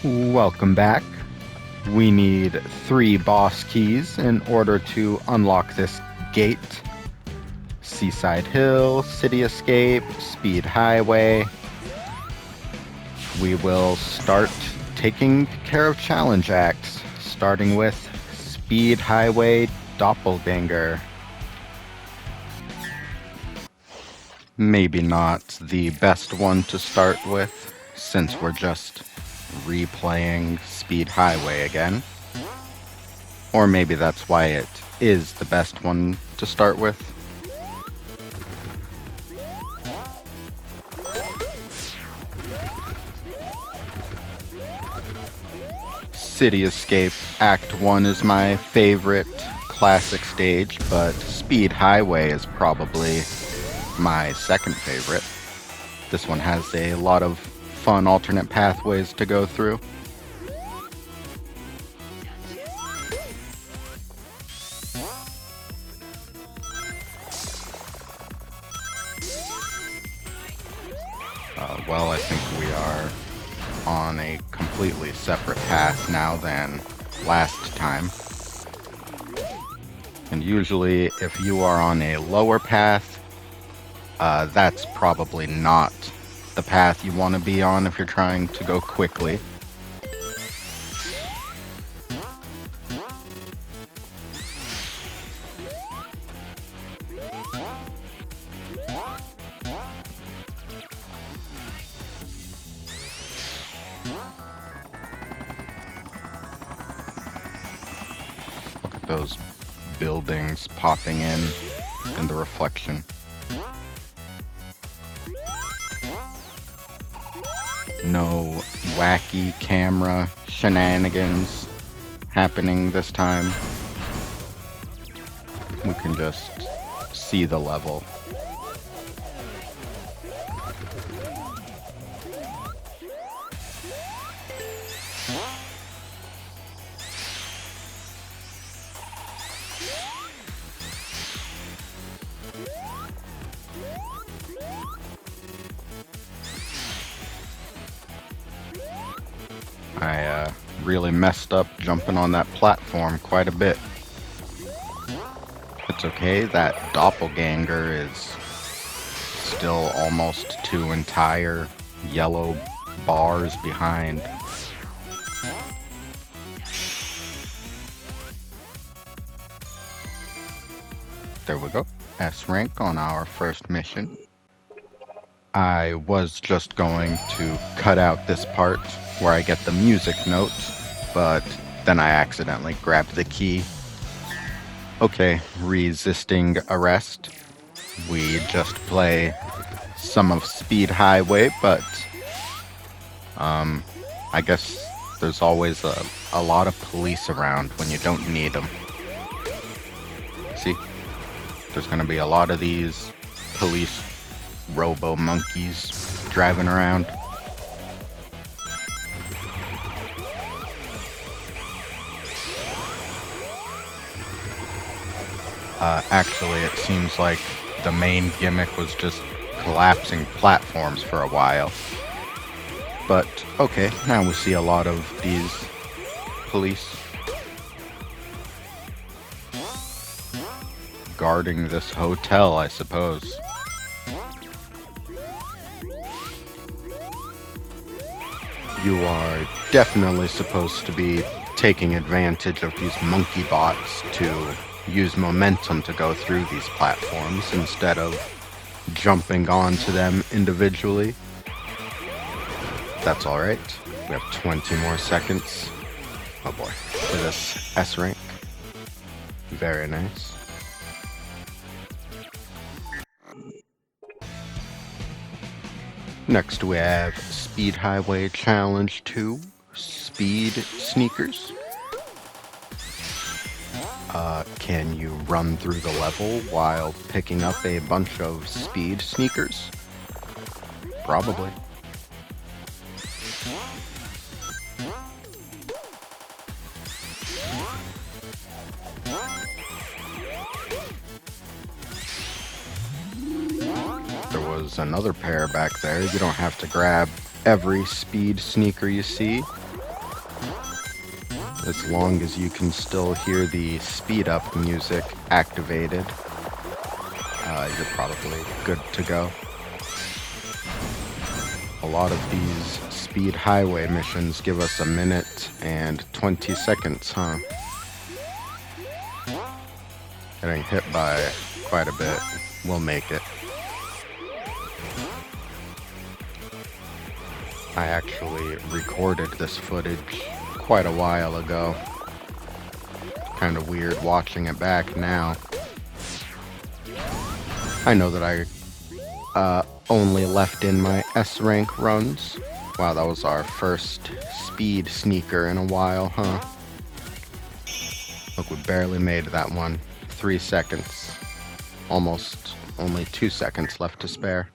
Welcome back. We need 3 boss keys in order to unlock this gate. Seaside Hill, City Escape, Speed Highway. We will start taking care of challenge acts, starting with Speed Highway Doppelganger. Maybe not the best one to start with, since we're just replaying Speed Highway again. Or maybe that's why it is the best one to start with. City Escape Act 1 is my favorite classic stage, but Speed Highway is probably my second favorite. This one has a lot of fun alternate pathways to go through. Well, I think we are on a completely separate path now than last time. And usually if you are on a lower path, that's probably not the path you want to be on if you're trying to go quickly. Look at those buildings popping in the reflection. No wacky camera shenanigans happening this time. We can just see the level. I really messed up jumping on that platform quite a bit. It's okay, that doppelganger is still almost 2 entire yellow bars behind. There we go. S rank on our first mission. I was just going to cut out this part where I get the music note, but then I accidentally grabbed the key. Okay, resisting arrest. We just play some of Speed Highway, but I guess there's always a lot of police around when you don't need them. See, there's gonna be a lot of these police robo-monkeys driving around. Actually, it seems like the main gimmick was just collapsing platforms for a while. But, okay, now we see a lot of these police guarding this hotel, I suppose. You are definitely supposed to be taking advantage of these monkey bots to use momentum to go through these platforms instead of jumping onto them individually. That's alright. We have 20 more seconds. Oh boy. For this S rank. Very nice. Next we have Speed Highway Challenge 2, Speed Sneakers. Can you run through the level while picking up a bunch of speed sneakers? Probably. There was another pair back there. You don't have to grab every speed sneaker you see. as long as you can still hear the speed up music activated, you're probably good to go. A lot of these speed highway missions give us a minute and 20 seconds, huh? Getting hit by quite a bit. We'll make it. I actually recorded this footage quite a while ago. Kind of weird watching it back now. I know that I only left in my S rank runs. Wow, that was our first speed sneaker in a while, huh? Look, we barely made that one. 3 seconds. Almost only 2 seconds left to spare.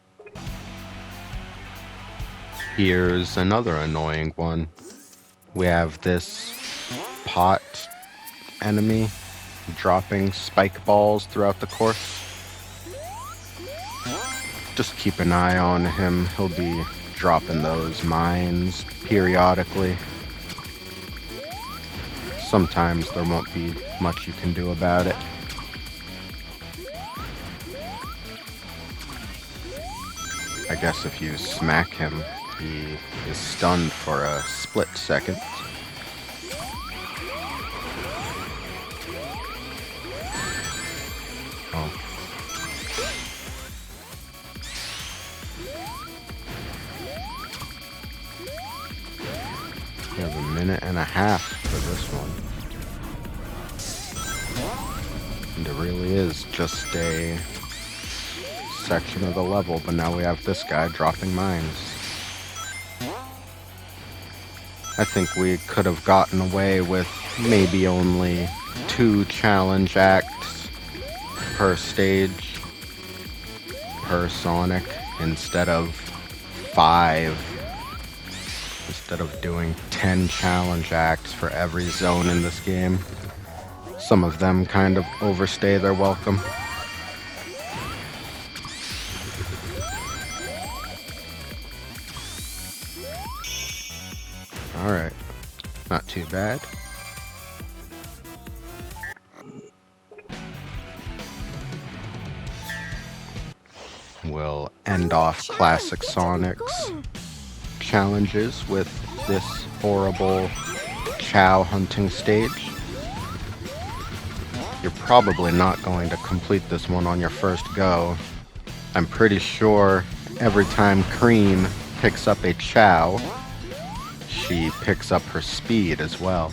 Here's another annoying one. We have this pot enemy dropping spike balls throughout the course. Just keep an eye on him. He'll be dropping those mines periodically. Sometimes there won't be much you can do about it. I guess if you smack him, he is stunned for a split second. Oh. We have a minute and a half for this one. And it really is just a section of the level, but now we have this guy dropping mines. I think we could have gotten away with maybe only 2 challenge acts per stage, per Sonic, instead of 5. Instead of doing 10 challenge acts for every zone in this game. Some of them kind of overstay their welcome. Alright, not too bad. We'll end off Classic Sonic's challenges with this horrible Chow hunting stage. You're probably not going to complete this one on your first go. I'm pretty sure every time Cream picks up a Chow, she picks up her speed as well.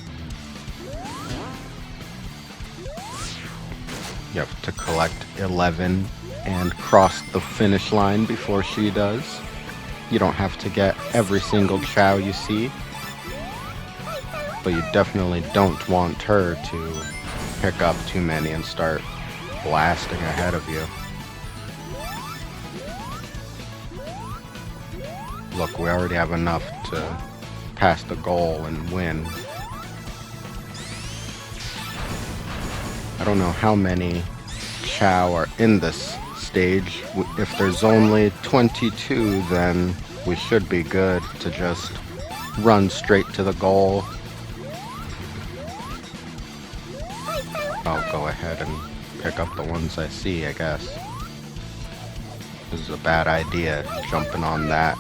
You have to collect 11 and cross the finish line before she does. You don't have to get every single Chow you see, but you definitely don't want her to pick up too many and start blasting ahead of you. Look, we already have enough to pass the goal and win. I don't know how many Chow are in this stage. If there's only 22, then we should be good to just run straight to the goal. I'll go ahead and pick up the ones I see, I guess. This is a bad idea, jumping on that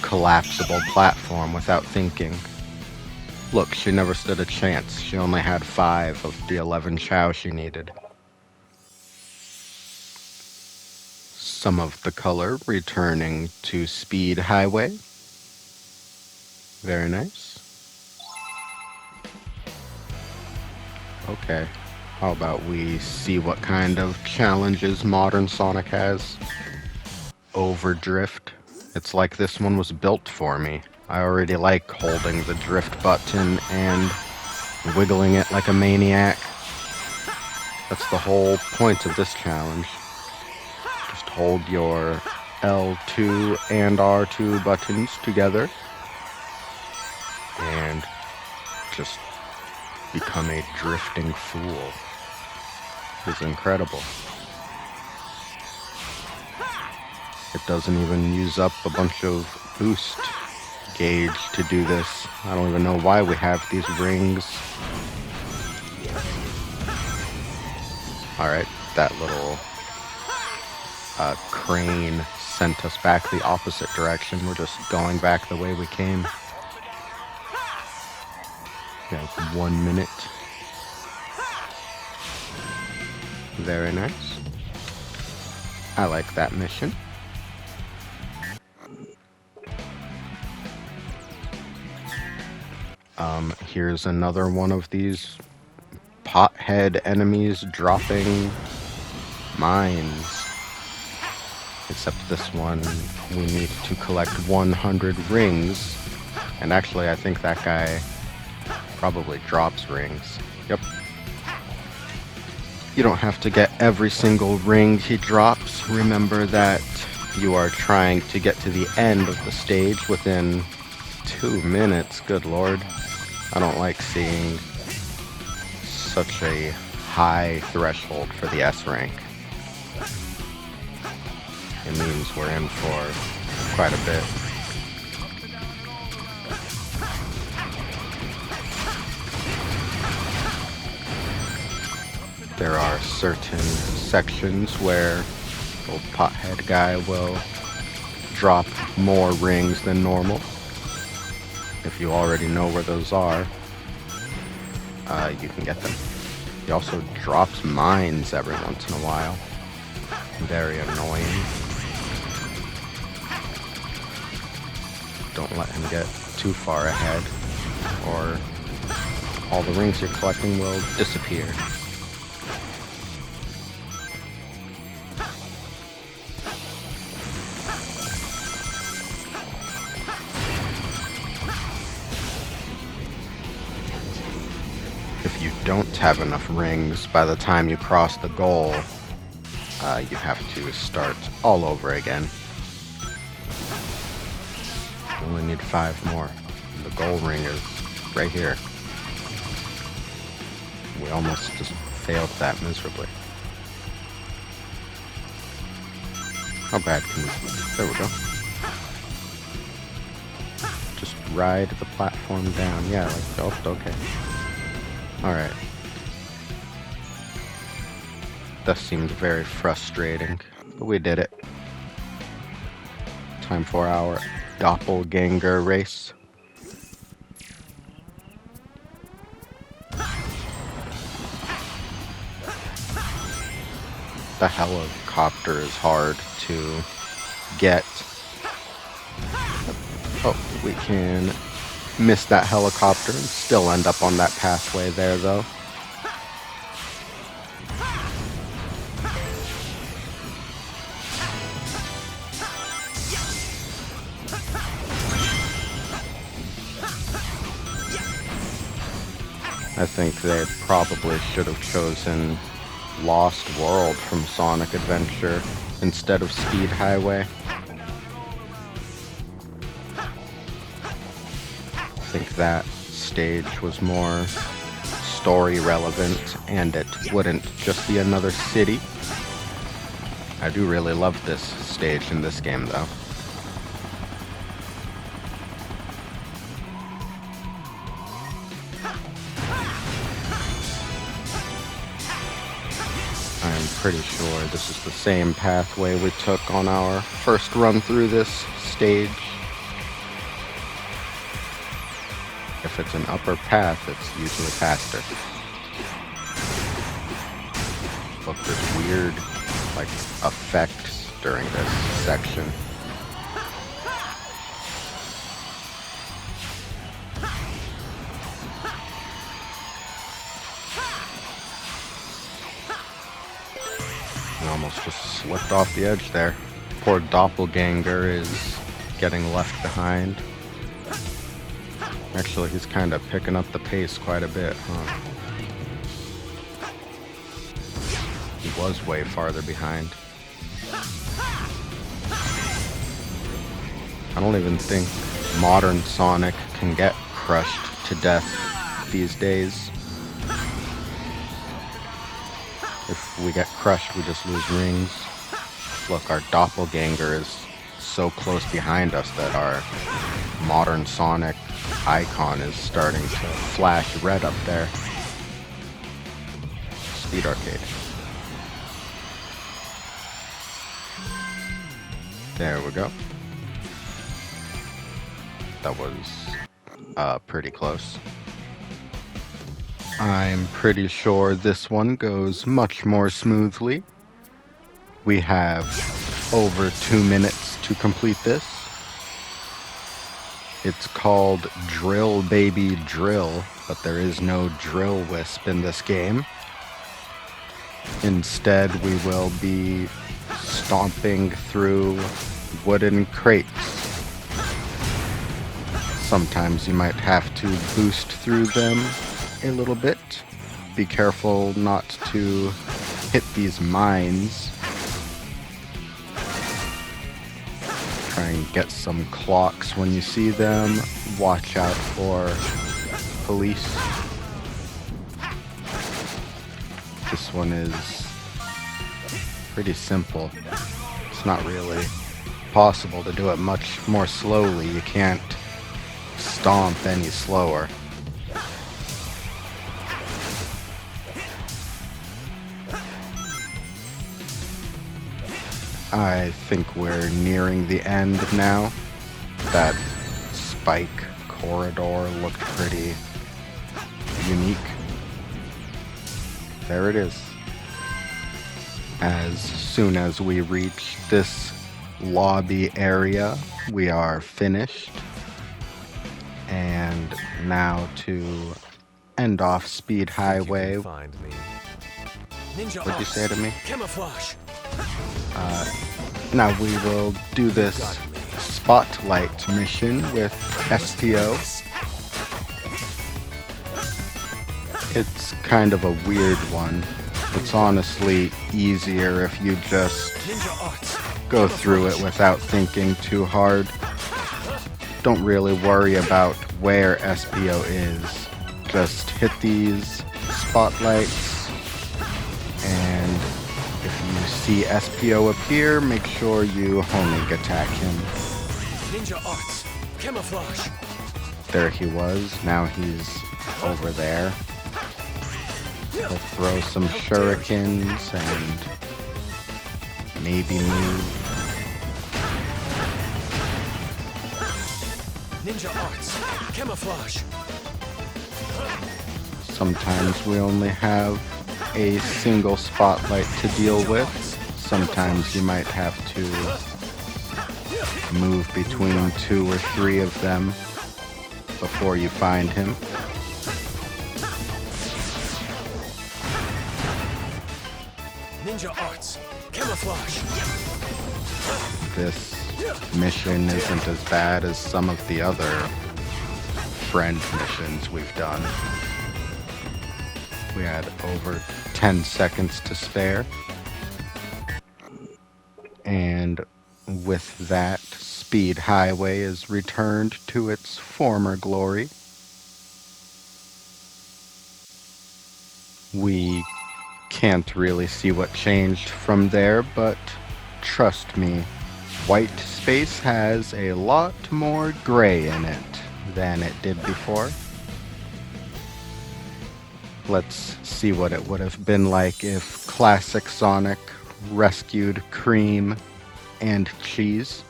collapsible platform without thinking. Look, she never stood a chance. She only had 5 of the 11 Chow she needed. Some of the color returning to Speed Highway. Very nice. Okay, how about we see what kind of challenges modern Sonic has? Overdrift. It's like this one was built for me. I already like holding the drift button and wiggling it like a maniac. That's the whole point of this challenge. Just hold your L2 and R2 buttons together and just become a drifting fool. It's incredible. It doesn't even use up a bunch of boost gauge to do this. I don't even know why we have these rings. Alright, that little crane sent us back the opposite direction. We're just going back the way we came. We have 1 minute. Very nice. I like that mission. Here's another one of these pothead enemies dropping mines. Except this one, we need to collect 100 rings. And actually, I think that guy probably drops rings. Yep. You don't have to get every single ring he drops. Remember that you are trying to get to the end of the stage within 2 minutes. Good lord. I don't like seeing such a high threshold for the S rank. It means we're in for quite a bit. There are certain sections where the old pothead guy will drop more rings than normal. If you already know where those are, you can get them. He also drops mines every once in a while. Very annoying. Don't let him get too far ahead, or all the rings you're collecting will disappear. If you don't have enough rings by the time you cross the goal, you have to start all over again. You only need 5 more. The goal ring is right here. We almost just failed that miserably. How bad can this be? There we go. Just ride the platform down. Yeah, like, oh, okay. Alright. That seemed very frustrating, but we did it. Time for our doppelganger race. The helicopter is hard to get. Oh, we can miss that helicopter and still end up on that pathway there, though. I think they probably should have chosen Lost World from Sonic Adventure instead of Speed Highway. I think that stage was more story relevant, and it wouldn't just be another city. I do really love this stage in this game, though. I'm pretty sure this is the same pathway we took on our first run through this stage. If it's an upper path, it's usually faster. Look, there's weird, like, effects during this section. We almost just slipped off the edge there. Poor doppelganger is getting left behind. Actually, he's kind of picking up the pace quite a bit, huh? He was way farther behind. I don't even think modern Sonic can get crushed to death these days. If we get crushed, we just lose rings. Look, our doppelganger is so close behind us that our modern Sonic icon is starting to flash red up there. Speed Arcade. There we go. That was pretty close. I'm pretty sure this one goes much more smoothly. We have over 2 minutes to complete this. It's called Drill Baby Drill, but there is no drill wisp in this game. Instead, we will be stomping through wooden crates. Sometimes you might have to boost through them a little bit. Be careful not to hit these mines. Try and get some clocks when you see them. Watch out for police. This one is pretty simple. It's not really possible to do it much more slowly. You can't stomp any slower. I think we're nearing the end now. That spike corridor looked pretty unique. There it is. As soon as we reach this lobby area, we are finished. And now to end off Speed Highway. Find me. What'd you say to me? Camouflage. Now we will do this spotlight mission with SPO. It's kind of a weird one. It's honestly easier if you just go through it without thinking too hard. Don't really worry about where SPO is. Just hit these spotlights, and if you see SPO appear, make sure you homing attack him. Ninja arts. Camouflage. There he was. Now he's over there. He'll throw some shurikens and maybe move. Ninja arts. Camouflage. Sometimes we only have a single spotlight to deal with. Sometimes you might have to move between 2 or 3 of them before you find him. Ninja arts. Camouflage. This mission isn't as bad as some of the other friend missions we've done. We had over 10 seconds to spare. And with that, Speed Highway is returned to its former glory. We can't really see what changed from there, but trust me, white space has a lot more gray in it than it did before. Let's see what it would have been like if classic Sonic rescued Cream and Cheese.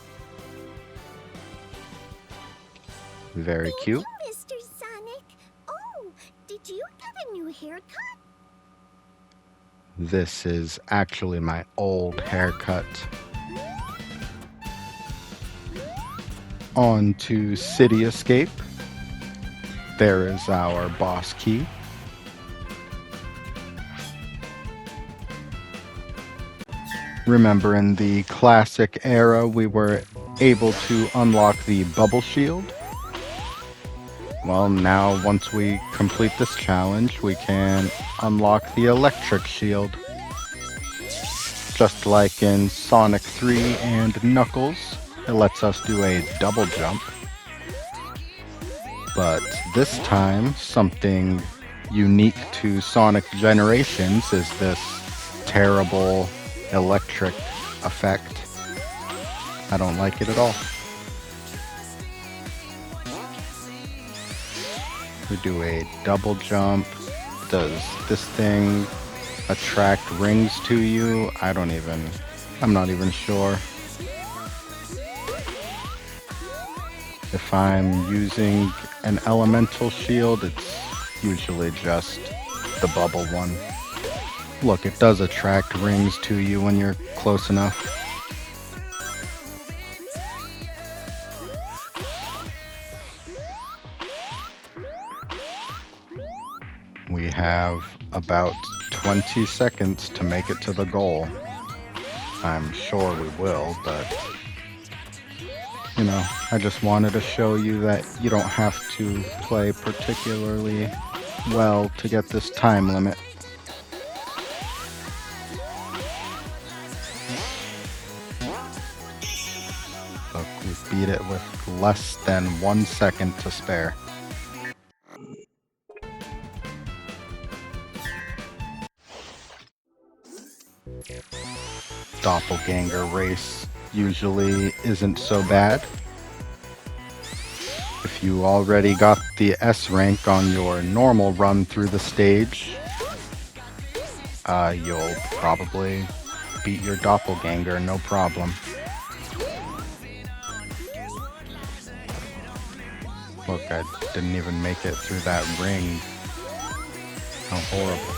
Very cute. Hey, Mr. Sonic. Oh, did you get a new haircut? This is actually my old haircut. On to City Escape. There is our boss key. Remember, in the classic era, we were able to unlock the bubble shield. Well, now once we complete this challenge, we can unlock the electric shield. Just like in Sonic 3 and Knuckles, it lets us do a double jump. But this time, something unique to Sonic Generations is this terrible electric effect. I don't like it at all. We do a double jump. Does this thing attract rings to you? I'm not even sure. If I'm using an elemental shield, it's usually just the bubble one. Look, it does attract rings to you when you're close enough. We have about 20 seconds to make it to the goal. I'm sure we will, but you know, I just wanted to show you that you don't have to play particularly well to get this time limit. Look, we beat it with less than 1 second to spare. Doppelganger race usually isn't so bad. If you already got the S rank on your normal run through the stage, you'll probably beat your doppelganger no problem. Look, I didn't even make it through that ring. How horrible.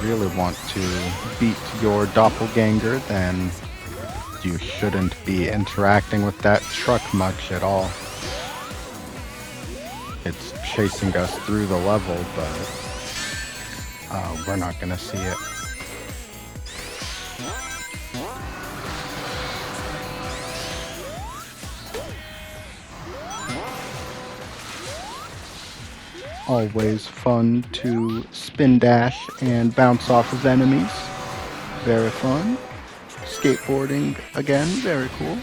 Really want to beat your doppelganger, then you shouldn't be interacting with that truck much at all. It's chasing us through the level, but we're not gonna see it. Always fun to spin dash and bounce off of enemies. Very fun. Skateboarding again, very cool.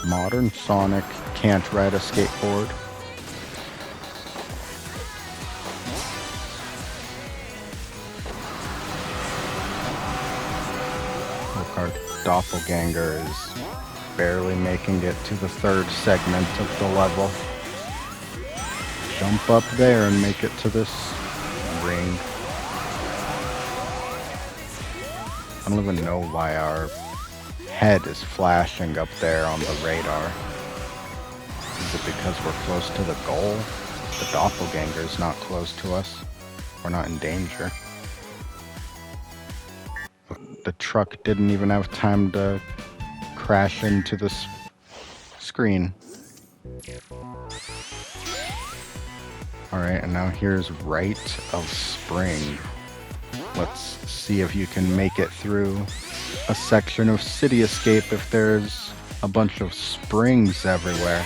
Modern Sonic can't ride a skateboard. Look, our doppelganger is barely making it to the third segment of the level. Jump up there and make it to this ring. I don't even know why our head is flashing up there on the radar. Is it because we're close to the goal? The doppelganger is not close to us. We're not in danger. The truck didn't even have time to crash into the screen. Alright, and now here's Rite of Spring. Let's see if you can make it through a section of City Escape if there's a bunch of springs everywhere.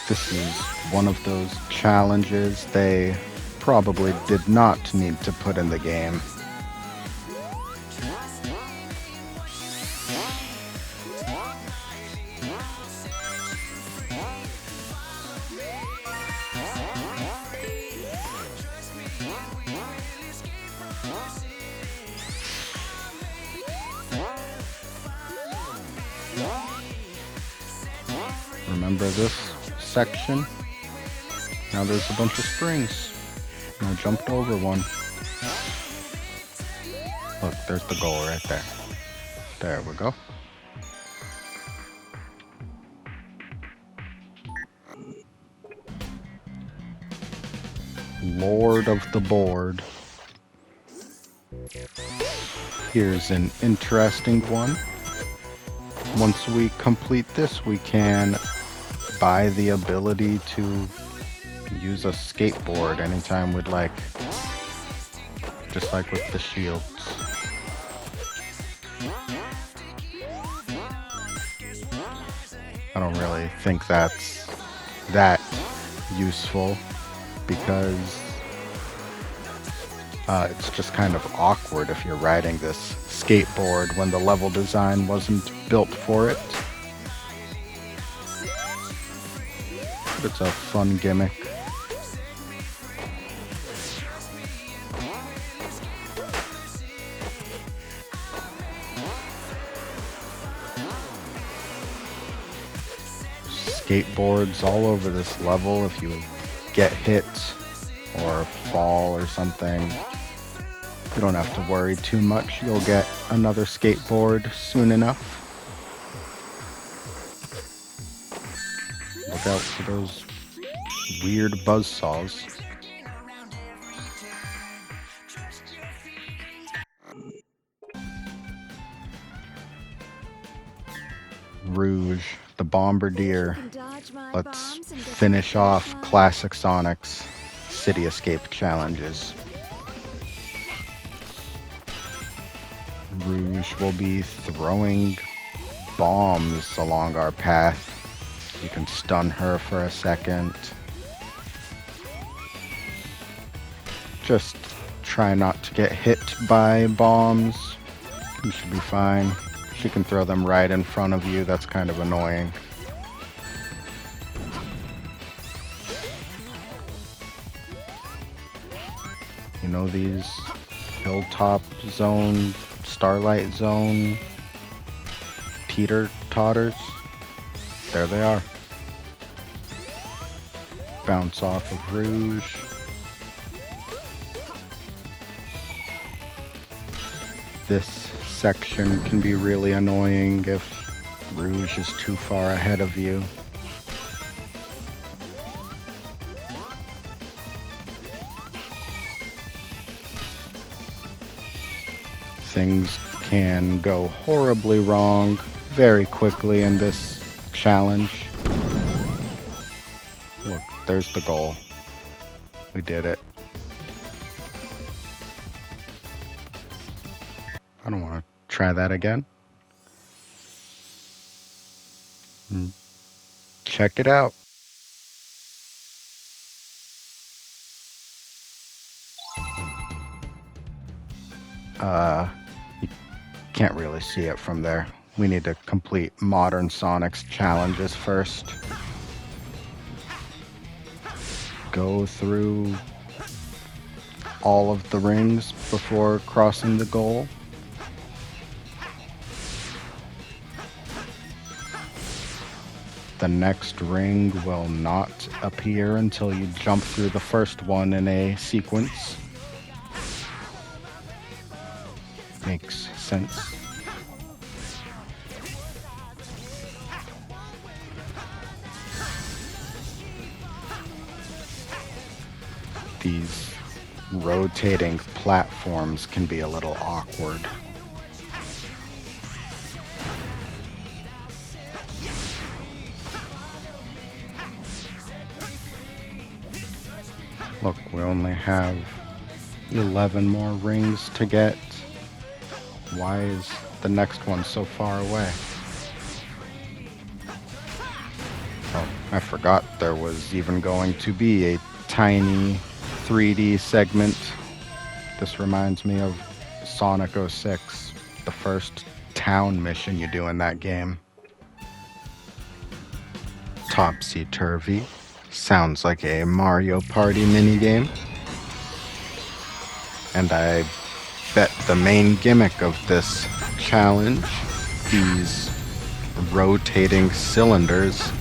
This is one of those challenges they probably did not need to put in the game. Remember this section? Now there's a bunch of springs. And I jumped over one. Look, there's the goal right there. There we go. Lord of the Board. Here's an interesting one. Once we complete this, we can buy the ability to use a skateboard anytime we'd like. Just like with the shields. I don't really think that's that useful. because it's just kind of awkward if you're riding this skateboard when the level design wasn't built for it. But it's a fun gimmick. Skateboards all over this level. If you get hit or fall or something, you don't have to worry too much. You'll get another skateboard soon enough. Look out for those weird buzzsaws. Rouge, the Bombardier. Let's finish off Classic Sonic's City Escape challenges. Rouge will be throwing bombs along our path. You can stun her for a second. Just try not to get hit by bombs. You should be fine. She can throw them right in front of you. That's kind of annoying. You know these Hilltop Zone, Starlight Zone, teeter-totters? There they are. Bounce off of Rouge. This section can be really annoying if Rouge is too far ahead of you. Things can go horribly wrong very quickly in this challenge. Look, there's the goal. We did it. I don't want to try that again. Check it out. You can't really see it from there. We need to complete Modern Sonic's challenges first. Go through all of the rings before crossing the goal. The next ring will not appear until you jump through the first one in a sequence. Makes sense. These rotating platforms can be a little awkward. Look, we only have 11 more rings to get. Why is the next one so far away? Oh, I forgot there was even going to be a tiny 3D segment. This reminds me of Sonic 06, the first town mission you do in that game. Topsy-turvy. Sounds like a Mario Party minigame. And I bet the main gimmick of this challenge, these rotating cylinders,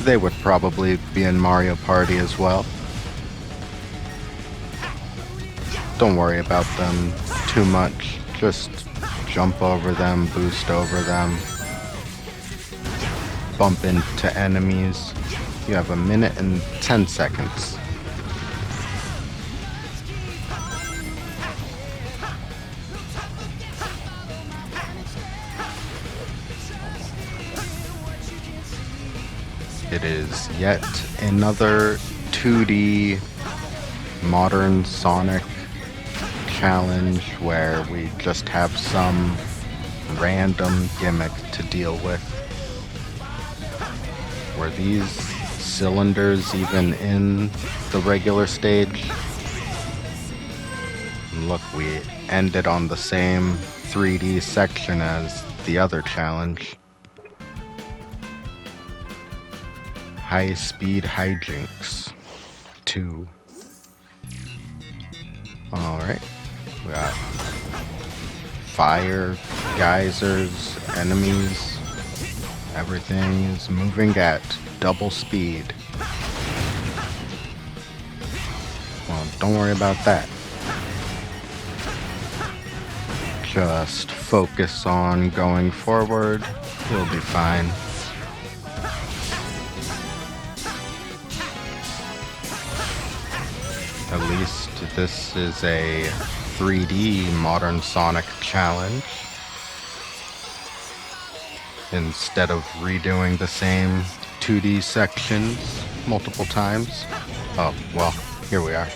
they would probably be in Mario Party as well. Don't worry about them too much. Just jump over them, boost over them, bump into enemies. You have 1 minute and 10 seconds. It is yet another 2D Modern Sonic challenge where we just have some random gimmick to deal with. Were these cylinders even in the regular stage. And look, we ended on the same 3D section as the other challenge. High Speed Hijinks 2. Alright, we got fire, geysers, enemies. Everything is moving at double speed. Well, don't worry about that. Just focus on going forward. You'll be fine. At least this is a 3D Modern Sonic challenge, instead of redoing the same 2D sections multiple times. Oh, well, here we are.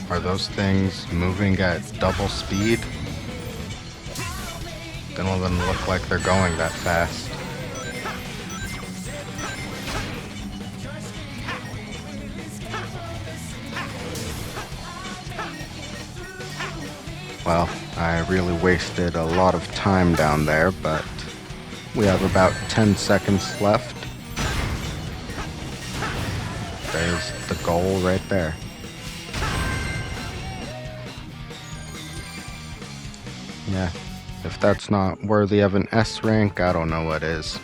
Are those things moving at double speed? They don't even look like they're going that fast. Well, I really wasted a lot of time down there, but we have about 10 seconds left. There's the goal right there. Yeah, if that's not worthy of an S rank, I don't know what is.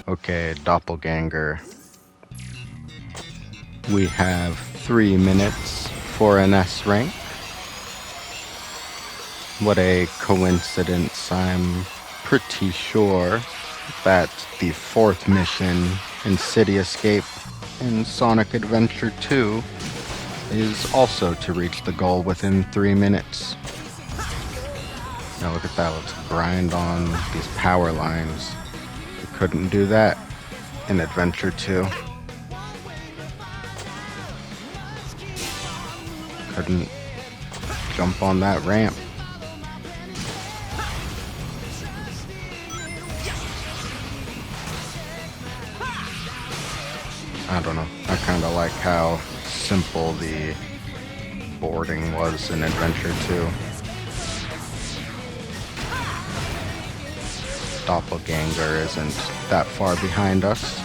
Okay, Doppelganger. We have 3 minutes for an S rank. What a coincidence. I'm pretty sure that the 4th mission in City Escape in Sonic Adventure 2 is also to reach the goal within 3 minutes. Now look at that, let's grind on these power lines. We couldn't do that in Adventure 2. Couldn't jump on that ramp. I don't know, I kinda like how simple the boarding was in Adventure 2. Doppelganger isn't that far behind us.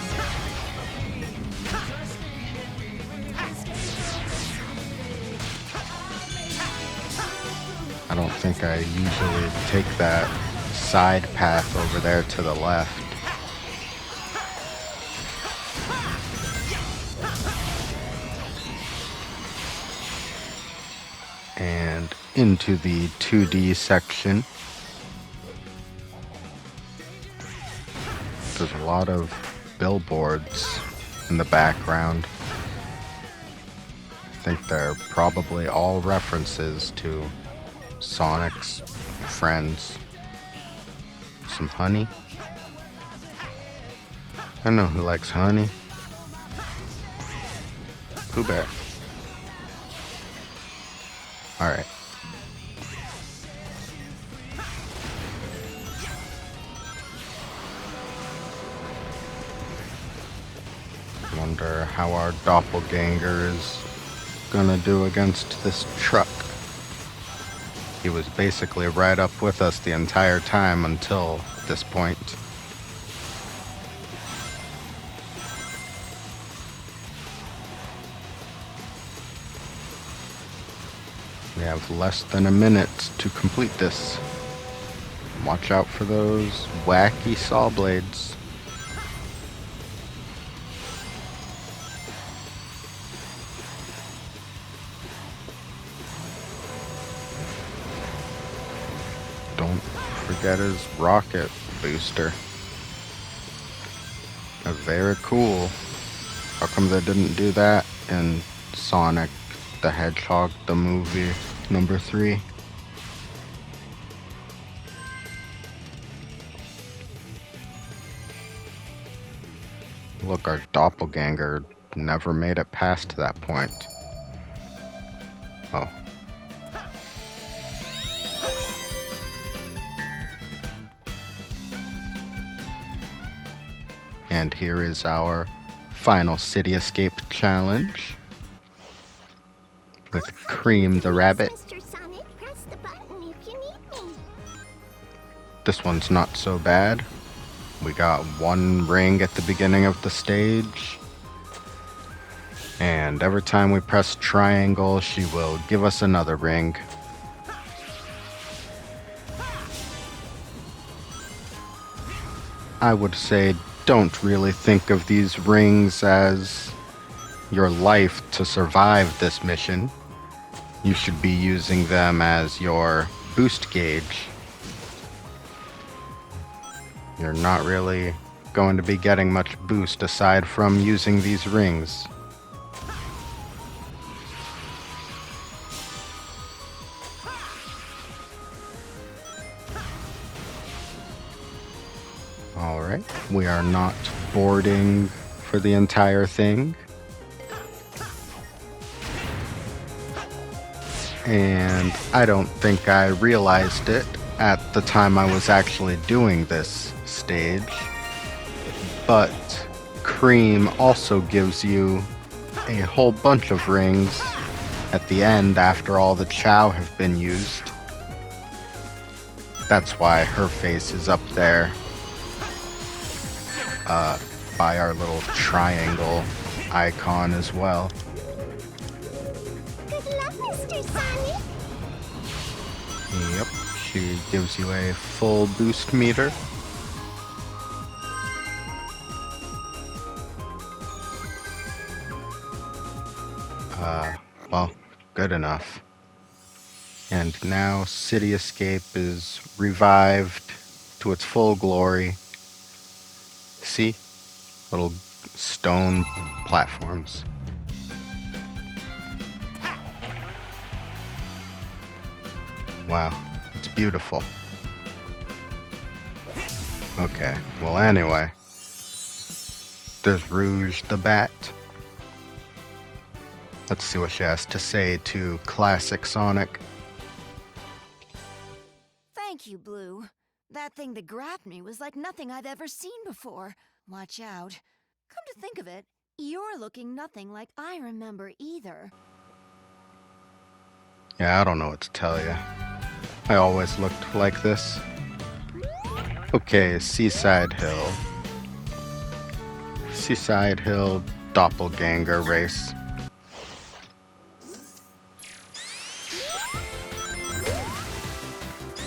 I don't think I usually take that side path over there to the left. And into the 2D section. There's a lot of billboards in the background. I think they're probably all references to Sonic's friends. Some honey. I know who likes honey. Pooh Bear. Alright. Wonder how our doppelganger is gonna do against this truck. He was basically right up with us the entire time until this point. We have less than a minute to complete this. Watch out for those wacky saw blades. Don't forget his rocket booster. Very cool. How come they didn't do that in Sonic the Hedgehog, the movie number 3? Look, our doppelganger never made it past that point. Oh. And here is our final city escape challenge with Cream the Rabbit. Mr. Sonic, press the button if you need me. This one's not so bad. We got one ring at the beginning of the stage. And every time we press triangle, she will give us another ring. I would say don't really think of these rings as your life to survive this mission. You should be using them as your boost gauge. You're not really going to be getting much boost aside from using these rings. Alright, we are not boarding for the entire thing. And I don't think I realized it at the time I was actually doing this stage. But Cream also gives you a whole bunch of rings at the end after all the Chow have been used. That's why her face is up there. By our little triangle icon as well. Good luck, Mr. Sonic. Yep, she gives you a full boost meter. Well, good enough. And now City Escape is revived to its full glory. See? Little stone platforms. Wow, it's beautiful. Okay, well anyway. There's Rouge the Bat. Let's see what she has to say to Classic Sonic. Thank you, Blue. That thing that grabbed me was like nothing I've ever seen before. Watch out. Come to think of it, you're looking nothing like I remember either. Yeah, I don't know what to tell you. I always looked like this. Okay, Seaside Hill. Seaside Hill Doppelganger Race.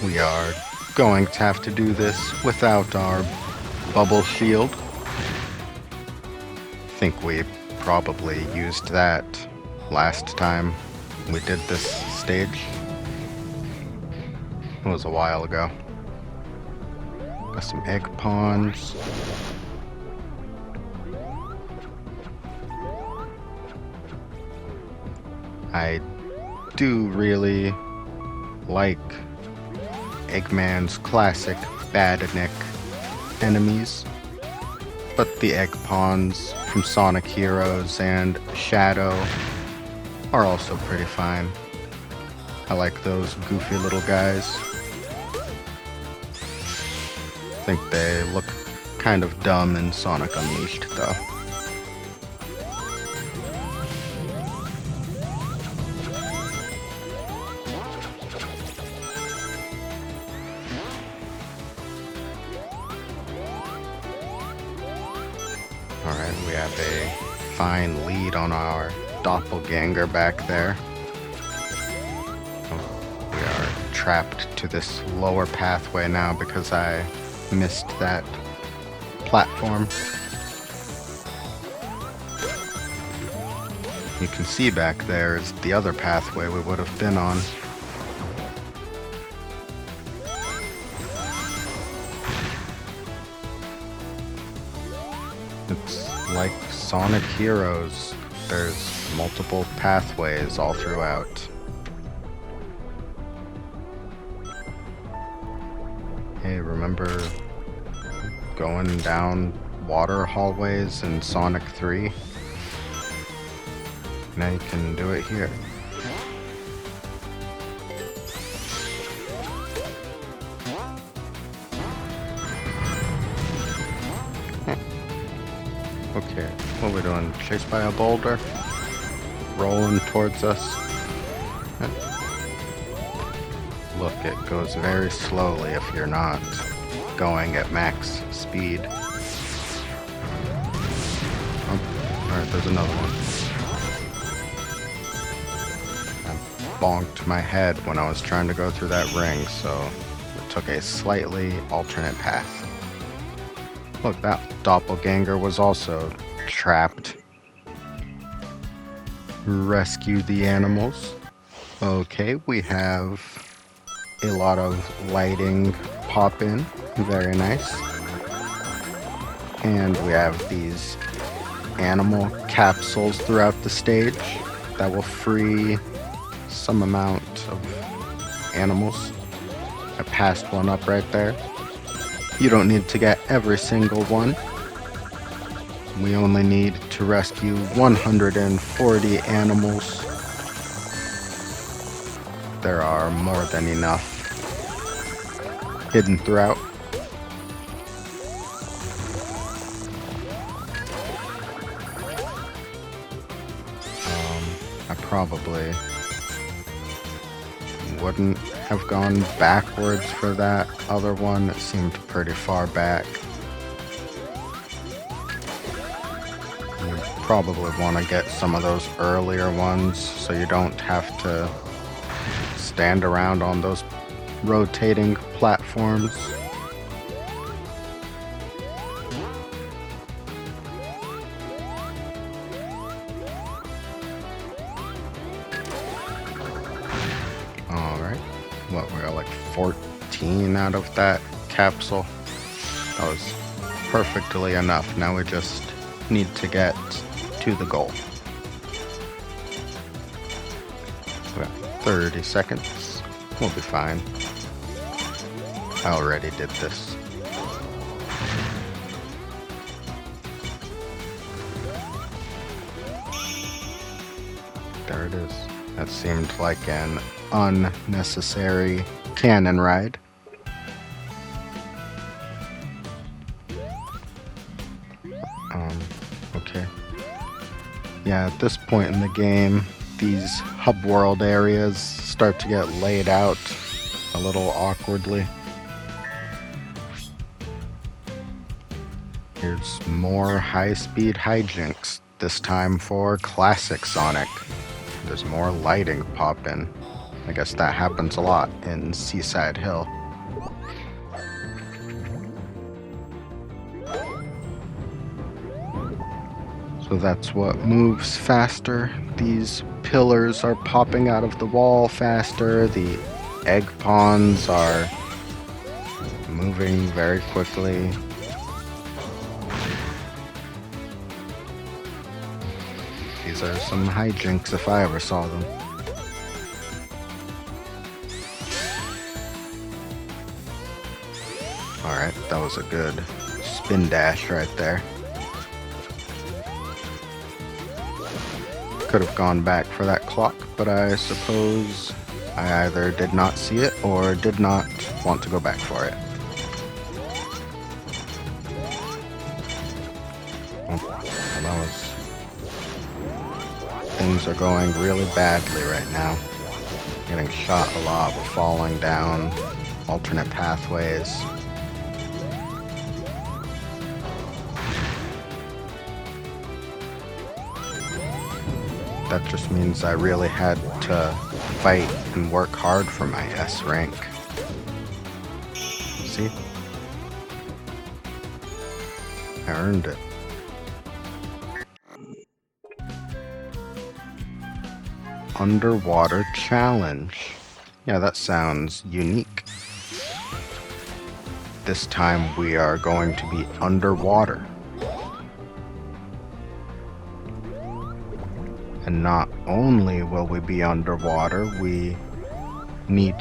We are going to have to do this without our bubble shield. I think we probably used that last time we did this stage. It was a while ago. Got some egg pawns. I do really like Eggman's classic Badnik enemies, but the egg pawns from Sonic Heroes and Shadow are also pretty fine. I like those goofy little guys. I think they look kind of dumb in Sonic Unleashed though. Alright, we have a fine lead on our doppelganger back there. Oh, we are trapped to this lower pathway now because I missed that platform. You can see back there is the other pathway we would have been on. It's like Sonic Heroes. There's multiple pathways all throughout. Hey, remember going down water hallways in Sonic 3? Now you can do it here. Okay, what are we doing? Chased by a boulder? Rolling towards us? Look, it goes very slowly if you're not going at max speed. Oh, alright, there's another one. I bonked my head when I was trying to go through that ring, so it took a slightly alternate path. Look, that doppelganger was also trapped. Rescue the animals. Okay, we have a lot of lighting pop in. Very nice. And we have these animal capsules throughout the stage that will free some amount of animals. I passed one up right there. You don't need to get every single one. We only need to rescue 140 animals. There are more than enough hidden throughout. I probably wouldn't have gone backwards for that other one. It seemed pretty far back. You probably want to get some of those earlier ones so you don't have to stand around on those rotating platforms. Alright, what, we got like 14 out of that capsule. That was perfectly enough. Now we just need to get to the goal. We got 30 seconds. We'll be fine. I already did this. There it is. That seemed like an unnecessary cannon ride. Okay. Yeah, at this point in the game, these hub world areas start to get laid out a little awkwardly. Here's more high-speed hijinks, this time for Classic Sonic. There's more lighting pop in. I guess that happens a lot in Seaside Hill. So that's what moves faster. These pillars are popping out of the wall faster. The egg pawns are moving very quickly. These are some hijinks if I ever saw them. Alright, that was a good spin dash right there. Could have gone back for that clock, but I suppose I either did not see it or did not want to go back for it. Oh, that was... Things are going really badly right now. Getting shot a lot, we're falling down, alternate pathways. That just means I really had to fight and work hard for my S rank. See? I earned it. Underwater challenge. Yeah, that sounds unique. This time we are going to be underwater. And not only will we be underwater, we need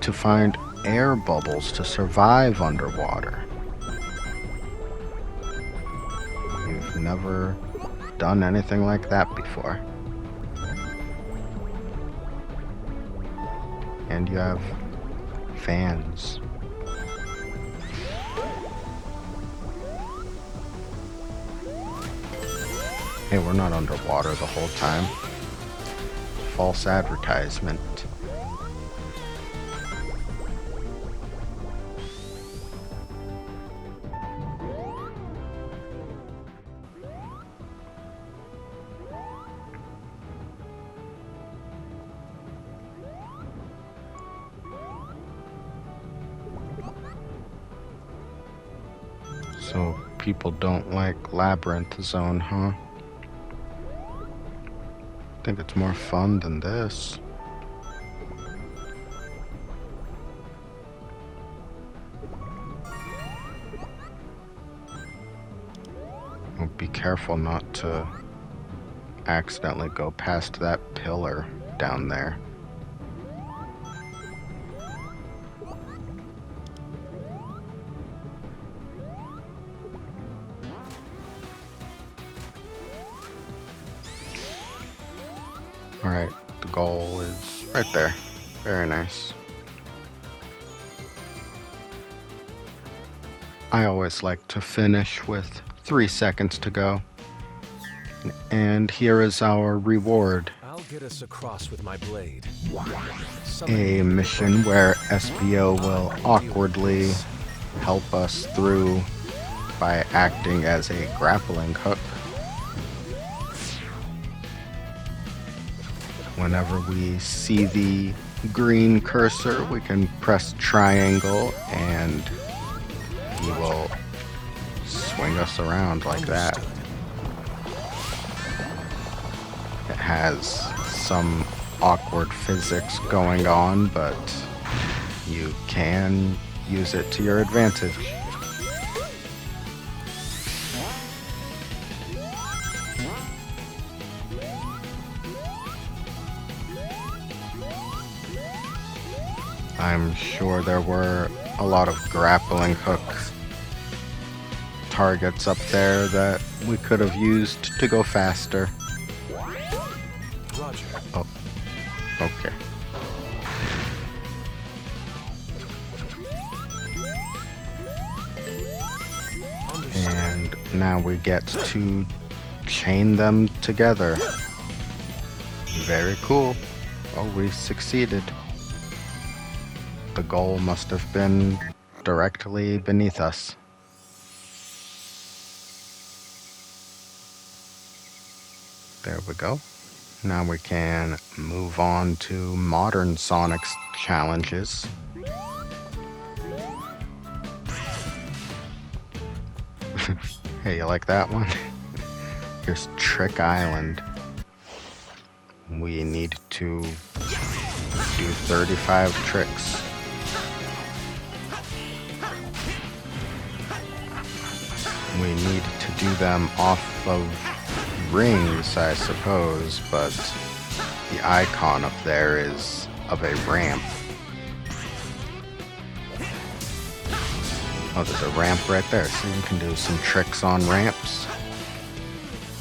to find air bubbles to survive underwater. We've never done anything like that before. And you have fans. Hey, we're not underwater the whole time. False advertisement. So people don't like Labyrinth Zone, huh? I think it's more fun than this. Well, be careful not to accidentally go past that pillar down there. Alright, the goal is right there. Very nice. I always like to finish with 3 seconds to go. And here is our reward. I'll get us across with my blade. A mission where SBO will awkwardly help us through by acting as a grappling hook. Whenever we see the green cursor, we can press triangle and he will swing us around like that. It has some awkward physics going on, but you can use it to your advantage. I'm sure there were a lot of grappling hook targets up there that we could have used to go faster. Roger. Oh, okay. And now we get to chain them together. Very cool. Oh, we succeeded. The goal must have been directly beneath us. There we go. Now we can move on to modern Sonic's challenges. Hey, you like that one? Here's Trick Island. We need to do 35 tricks. We need to do them off of rings, I suppose, but the icon up there is of a ramp. Oh, there's a ramp right there, so you can do some tricks on ramps.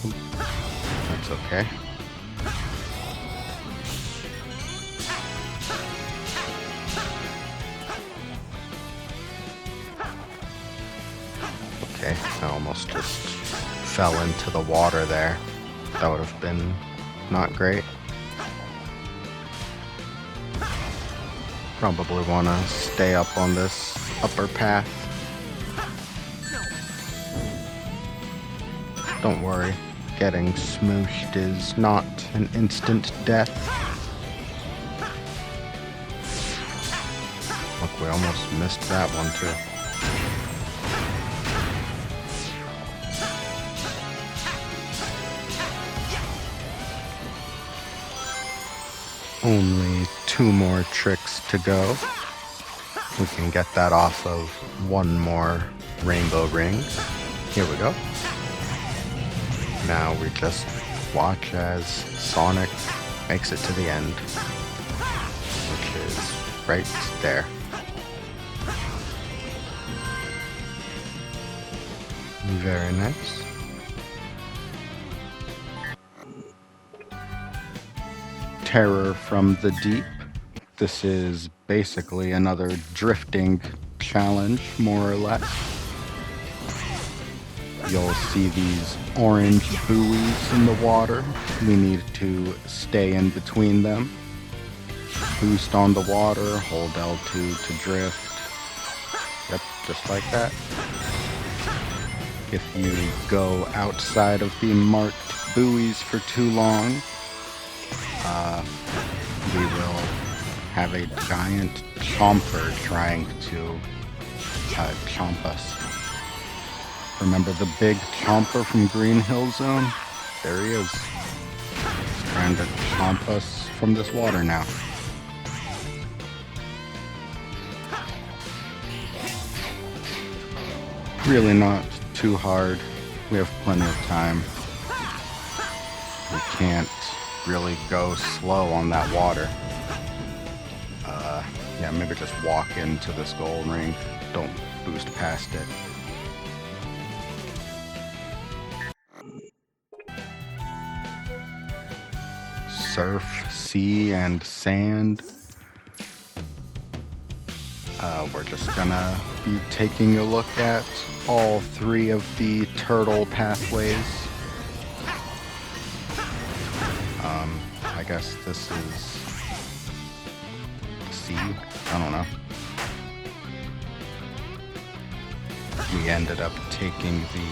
Ooh, that's okay. Okay, I almost just fell into the water there. That would have been not great. Probably want to stay up on this upper path. Don't worry, getting smooshed is not an instant death. Look, we almost missed that one too. Only 2 more tricks to go. We can get that off of 1 more rainbow ring. Here we go. Now we just watch as Sonic makes it to the end, which is right there. Very nice. Terror from the Deep. This is basically another drifting challenge, more or less. you'll see these orange buoys in the water. We need to stay in between them. Boost on the water, hold L2 to drift. Yep, just like that. If you go outside of the marked buoys for too long, we will have a giant chomper trying to chomp us. Remember the big chomper from Green Hill Zone? There he is. He's trying to chomp us from this water now. Really not too hard. We have plenty of time. We can't really go slow on that water. Yeah, maybe just walk into this gold ring. Don't boost past it. Surf, sea, and sand. We're just gonna be taking a look at all three of the turtle pathways. I guess this is sea. I don't know. We ended up taking the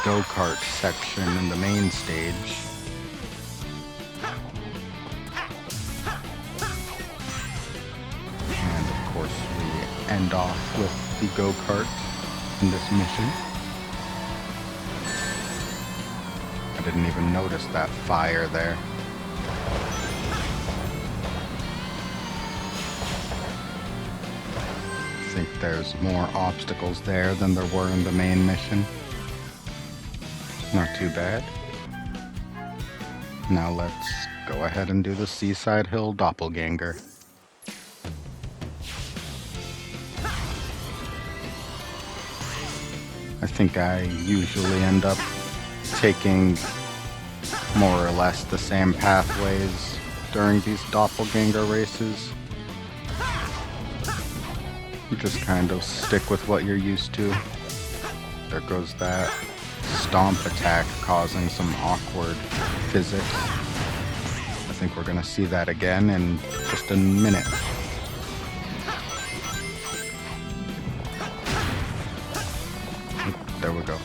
go-kart section in the main stage. And of course we end off with the go-kart in this mission. I didn't even notice that fire there. I think there's more obstacles there than there were in the main mission. Not too bad. Now let's go ahead and do the Seaside Hill Doppelganger. I think I usually end up taking more or less the same pathways during these doppelganger races. You just kind of stick with what you're used to. There goes that stomp attack causing some awkward physics. I think we're gonna see that again in just a minute. There we go.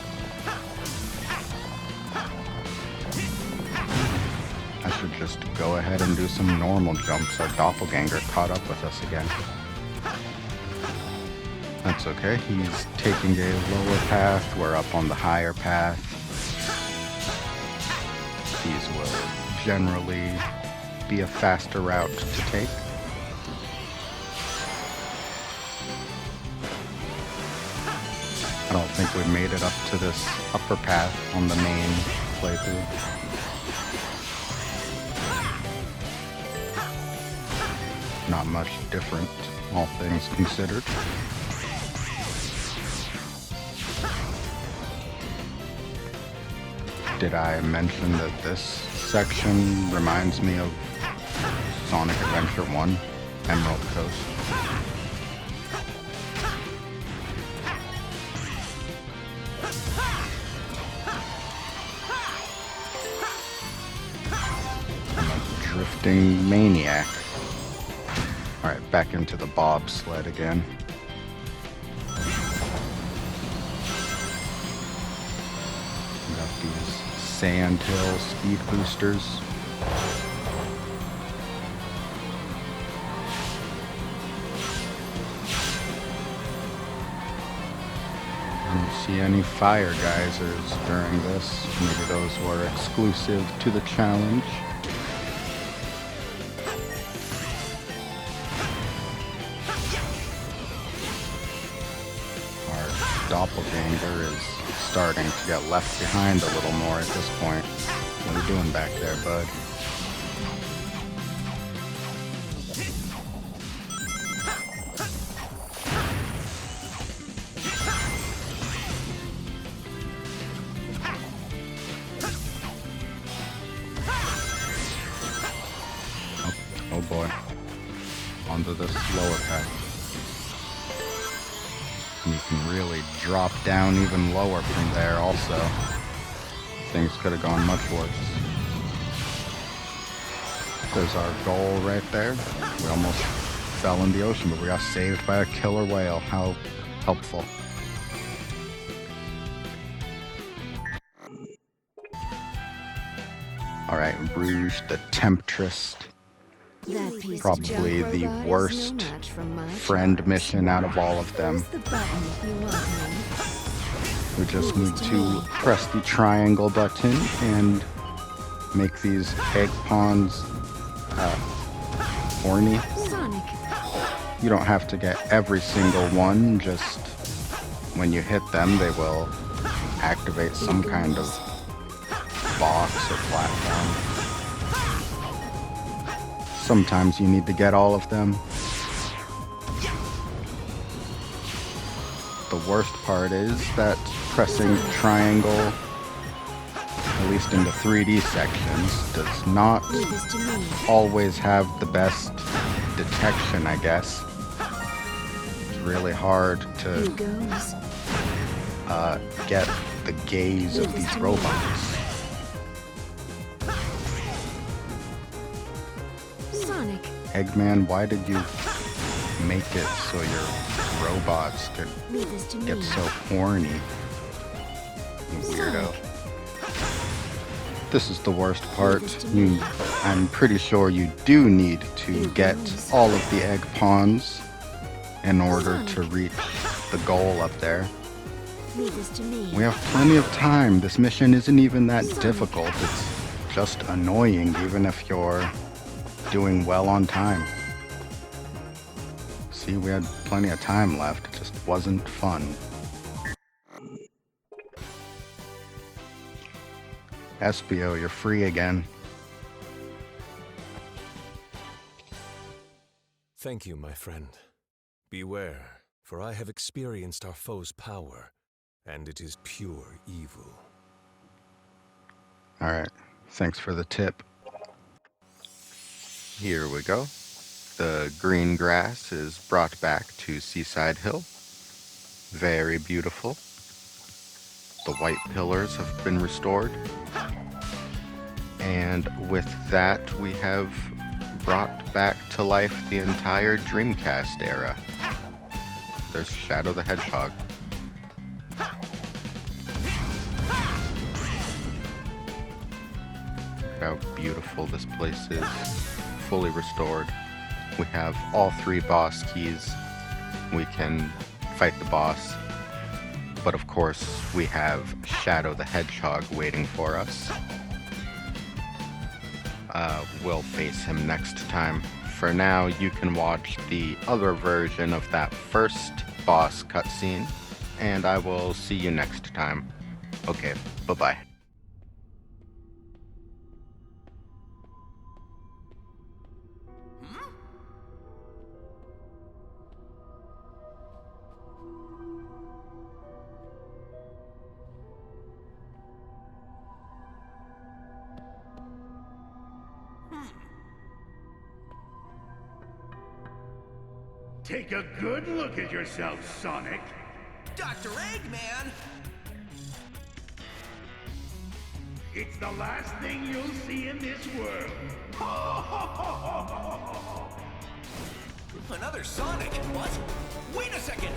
I should just go ahead and do some normal jumps. Our doppelganger caught up with us again. That's okay. He's taking a lower path. We're up on the higher path. These will generally be a faster route to take. I don't think we made it up to this upper path on the main playthrough. Not much different, all things considered. Did I mention that this section reminds me of Sonic Adventure 1, Emerald Coast? I'm a drifting maniac. Alright, back into the bobsled again. Got these sand hill speed boosters. I don't see any fire geysers during this. Maybe those were exclusive to the challenge. Our doppelganger is starting to get left behind a little more at this point. What are you doing back there, bud? Oh boy. Onto this lower path. And you can really drop down even lower from there also. Things could have gone much worse. There's our goal right there. We almost fell in the ocean, but we got saved by a killer whale. How helpful. Alright, Rouge the Temptress. That piece Probably of the junk robot worst is no match for my friend charms. mission out of all of them. Where's the button if you want me? We just need to press the triangle button and make these egg pawns horny. Sonic, You don't have to get every single one, just when you hit them, they will activate some kind of box or platform. Sometimes you need to get all of them. The worst part is that pressing triangle, at least in the 3D sections, does not leave this to me. always have the best detection, I guess. It's really hard Here to goes. get the gaze of these robots. Sonic, Eggman, why did you make it so your robots could leave this to me. get so horny? You weirdo. This is the worst part. I'm pretty sure you do need to get all of the egg pawns in order to reach the goal up there. Leave this to me. We have plenty of time. This mission isn't even that difficult. It's just annoying, even if you're doing well on time. See, we had plenty of time left. It just wasn't fun. Espio, you're free again. Thank you, my friend. Beware, for I have experienced our foe's power, and it is pure evil. Alright, thanks for the tip. Here we go. The green grass is brought back to Seaside Hill. Very beautiful. The white pillars have been restored. And with that, we have brought back to life the entire Dreamcast era. There's Shadow the Hedgehog. Look how beautiful this place is. Fully restored. We have all 3 boss keys. We can fight the boss. But of course, we have Shadow the Hedgehog waiting for us. We'll face him next time. For now, you can watch the other version of that first boss cutscene, and I will see you next time. Okay, bye-bye. Take a good look at yourself, Sonic. Dr. Eggman! It's the last thing you'll see in this world. Another Sonic? What? Wait a second!